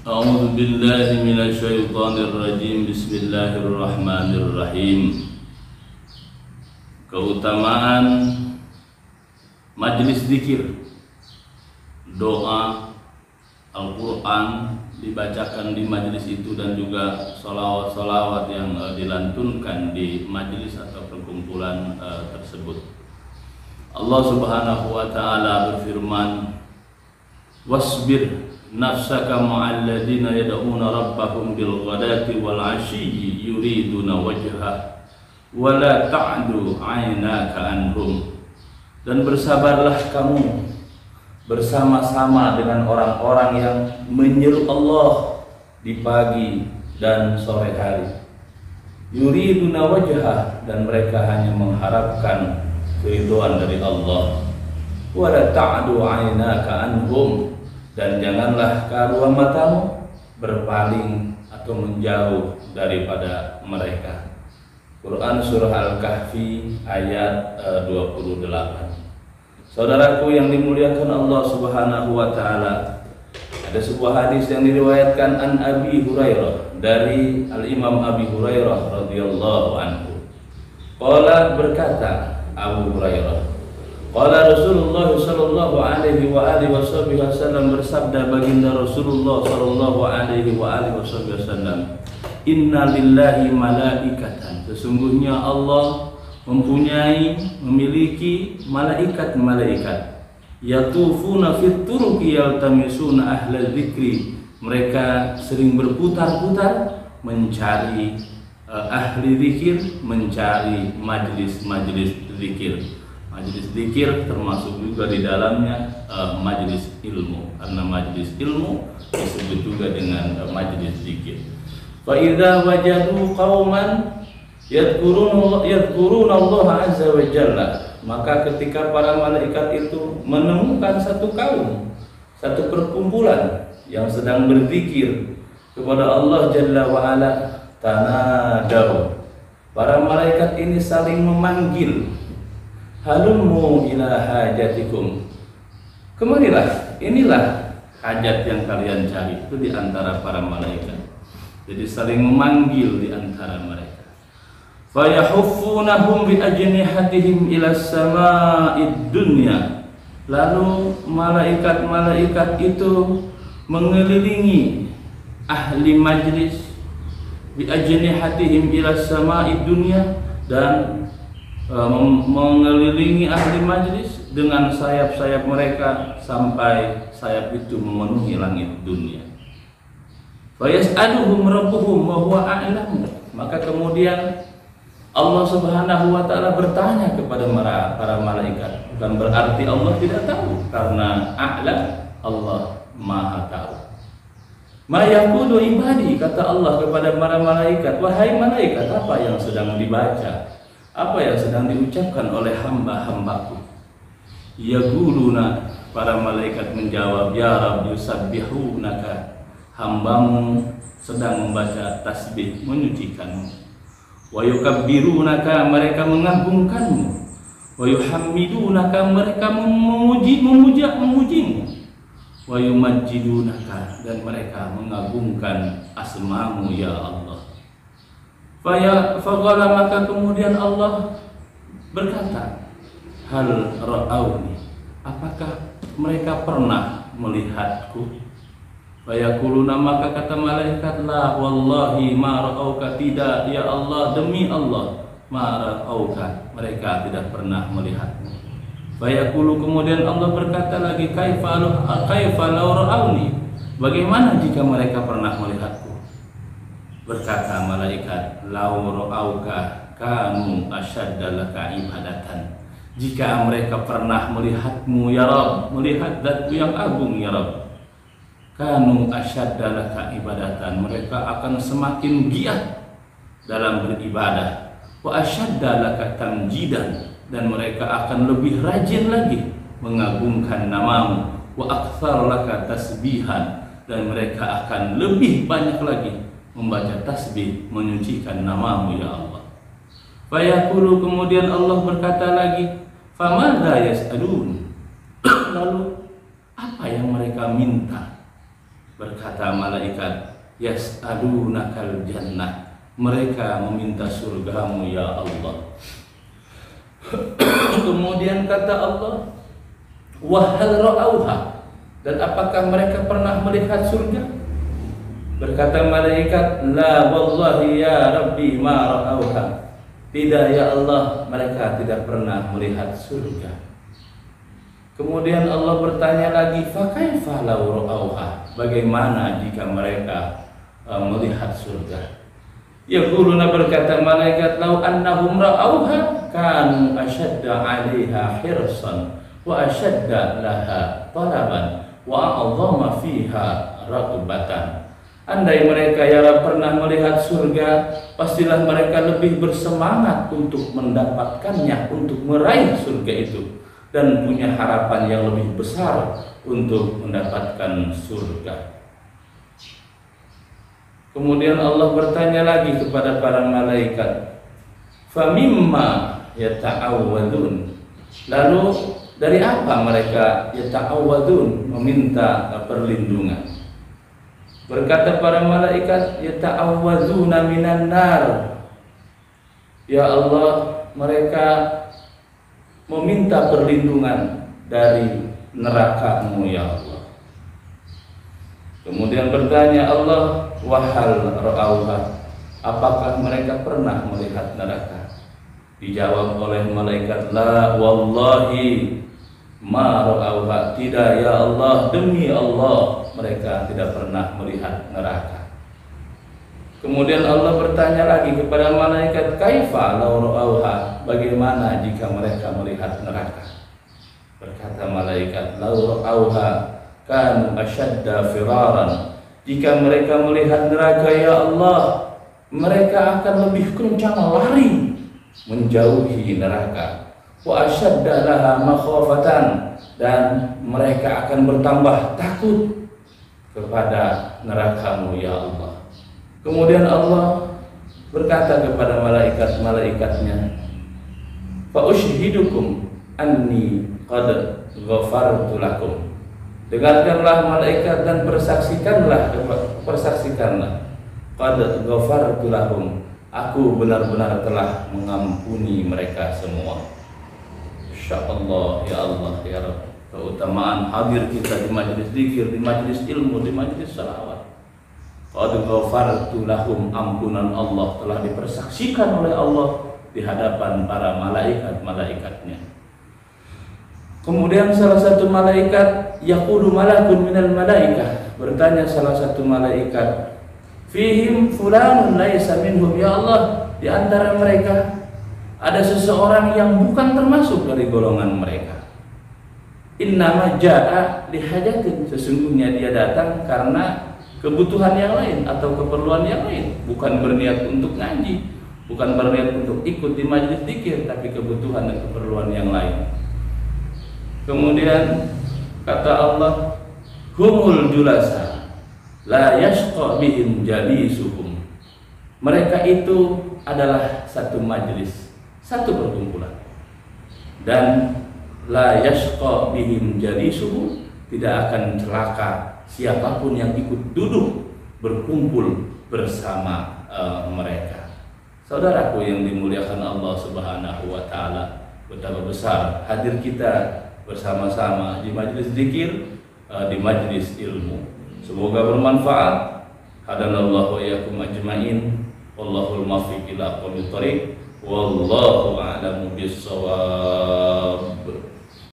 A'udzu billahi minasyaitonir rajim. Bismillahirrahmanirrahim. Keutamaan majelis zikir, doa, Al-Quran dibacakan di majelis itu dan juga salawat-salawat yang dilantunkan di majelis atau perkumpulan tersebut. Allah Subhanahu wa taala berfirman, "Wasbir nafsaka ma'al ladzina yad'una rabbahum bil ghadati wal 'ashiyyi yuriduna wajhah wa la ta'du 'ainaka anhum." Dan bersabarlah kamu bersama-sama dengan orang-orang yang menyeru Allah di pagi dan sore hari. Yuriduna wajhah, dan mereka hanya mengharapkan keridhaan dari Allah. Wa la ta'du 'ainaka anhum, dan janganlah kedua matamu berpaling atau menjauh daripada mereka. Quran Surah Al-Kahfi ayat 28. Saudaraku yang dimuliakan Allah Subhanahu wa taala, ada sebuah hadis yang diriwayatkan an Abi Hurairah, dari Al-Imam Abi Hurairah radhiyallahu anhu. Qala, berkata Abu Hurairah, qala Rasulullah sallallahu alaihi wa alihi wasallam, bersabda baginda Rasulullah sallallahu alaihi wa alihi wasallam, "Inna lillahi malaikatan." Sesungguhnya Allah memiliki malaikat-malaikat, yatufuna fit turuqi yaltamisuna ahla dzikri. Mereka sering berputar-putar mencari ahli zikir, mencari majelis-majelis zikir. Majelis zikir termasuk juga di dalamnya majelis ilmu, karena majelis ilmu disebut juga dengan majelis zikir. Fa idza wajadu qauman yadhkuruna Allah azza wa jalla, maka ketika para malaikat itu menemukan satu kaum, satu perkumpulan yang sedang berzikir kepada Allah jalla wa ala, tanadaw, para malaikat ini saling memanggil, halummu ila hajatikum, kemarilah, inilah hajat yang kalian cari. Itu di antara para malaikat, jadi saling memanggil di antara mereka. Fayahuffunahum bi ajnihatihim ila sama'id dunya, lalu malaikat-malaikat itu mengelilingi ahli majlis bi ajnihatihim ila sama'id dunya, dan mengelilingi ahli majlis dengan sayap-sayap mereka sampai sayap itu memenuhi langit dunia. Fayas'aluhum rabbuhum wa huwa a'lamu, maka kemudian Allah Subhanahu wa taala bertanya kepada para malaikat. Bukan berarti Allah tidak tahu, karena a'lam, Allah Maha tahu. Ma yaqulu ibadi, kata Allah kepada para malaikat, wahai malaikat, apa yang sedang dibaca, apa yang sedang diucapkan oleh hamba-hambaku? Yaquluna, para malaikat menjawab, ya Rabb yusabbihunaka, hambamu sedang membaca tasbih, menyucikanmu. Wa yukabbirunaka, mereka mengagungkanmu. Wa yuhammidunaka, mereka memujimu. Wa yumajjidunaka, dan mereka mengagungkan asmamu ya Allah. Faqala, maka kemudian Allah berkata, hal ra'auni, apakah mereka pernah melihatku? Fayaquluna, maka kata malaikat, la wallahi ma ra'auka, tidak ya Allah, demi Allah, ma ra'auka, mereka tidak pernah melihatmu. Fayaqulu, kemudian Allah berkata lagi, kaifa law ra'auni, bagaimana jika mereka pernah melihatku? Berkata malaikat, law ra'auka kanu ashadda laka ibadatan, jika mereka pernah melihatmu ya Rabb, melihat Zat-Mu yang agung ya Rabb, kanu asyadda laka ibadatan, mereka akan semakin giat dalam beribadah. Wa asyadda laka tamjidan, dan mereka akan lebih rajin lagi mengagungkan namamu. Wa aktsar laka tasbihan, dan mereka akan lebih banyak lagi membaca tasbih, menyucikan namamu ya Allah. Fayaqulu, kemudian Allah berkata lagi, famadza yas'alun, lalu apa yang mereka minta? Berkata malaikat, yas'alunakal jannah, mereka meminta surgamu ya Allah. Kemudian kata Allah, wahal ra'auha, dan apakah mereka pernah melihat surga? Berkata malaikat, la wallahi ya Rabbi ma ra'auha, tidak ya Allah, mereka tidak pernah melihat surga. Kemudian Allah bertanya lagi, fa kaifa law ra'auha, bagaimana jika mereka melihat surga? Yaquluna, berkata malaikat, law annahum ra'auha kanu ashadda 'alaiha hirsan wa ashadda laha talaban wa a'dhama fiha raghbatan. Andai mereka ya Rabb pernah melihat surga, pastilah mereka lebih bersemangat untuk mendapatkannya, untuk meraih surga itu, dan punya harapan yang lebih besar untuk mendapatkan surga. Kemudian Allah bertanya lagi kepada para malaikat, famimma yata'awwadun, lalu dari apa mereka yata'awwadun, meminta perlindungan? Berkata para malaikat, yata'awwadzuna minan nar, ya Allah, mereka meminta perlindungan dari neraka-Mu ya Allah. Kemudian bertanya Allah, wahal ra'auha, apakah mereka pernah melihat neraka? Dijawab oleh malaikat, la wallahi ma ra'auha, tidak ya Allah, demi Allah, mereka tidak pernah melihat neraka. Kemudian Allah bertanya lagi kepada malaikat, kaifa law ra'auha, bagaimana jika mereka melihat neraka? Berkata malaikat, law ra'auha kanu ashadda firaran, jika mereka melihat neraka ya Allah, mereka akan lebih kencang lari menjauhi neraka. Wa ashadda laha makhafatan, dan mereka akan bertambah takut kepada neraka-Mu ya Allah. Kemudian Allah berkata kepada malaikat-malaikatnya, fa ushhidukum anni qad ghafartu lakum, dengarkanlah malaikat dan persaksikanlah, qad ghafartu lahum, aku benar-benar telah mengampuni mereka semua. Insyaallah ya Allah ya Rabb, keutamaan hadir kita di majelis zikir, di majelis ilmu, di majelis salawat. Qad ghafartu lahum, ampunan Allah telah dipersaksikan oleh Allah di hadapan para malaikat-malaikatnya. Kemudian salah satu malaikat, yaqulu malakun minal malaikah, bertanya salah satu malaikat, fihim fulanun laisa minhum, ya Allah, di antara mereka ada seseorang yang bukan termasuk dari golongan mereka. Innama ja'a lihajatin, sesungguhnya dia datang karena kebutuhan yang lain atau keperluan yang lain, bukan berniat untuk ngaji, bukan berniat untuk ikut di majelis zikir, tapi kebutuhan dan keperluan yang lain. Kemudian kata Allah, humul julasa la yashqa bihim jalisuhum, mereka itu adalah satu majelis, satu perkumpulan, dan la yashqa bihim jalisuhum, tidak akan celaka siapapun yang ikut duduk berkumpul bersama mereka. Saudaraku yang dimuliakan Allah Subhanahu wa taala, betapa besar hadir kita bersama-sama di majelis zikir, di majelis ilmu. Semoga bermanfaat. Hadanallahu wa iyyakum ajmain. Wallahul muwaffiq ila aqwamit thoriq. Wallahu a'lamu bis-shawab.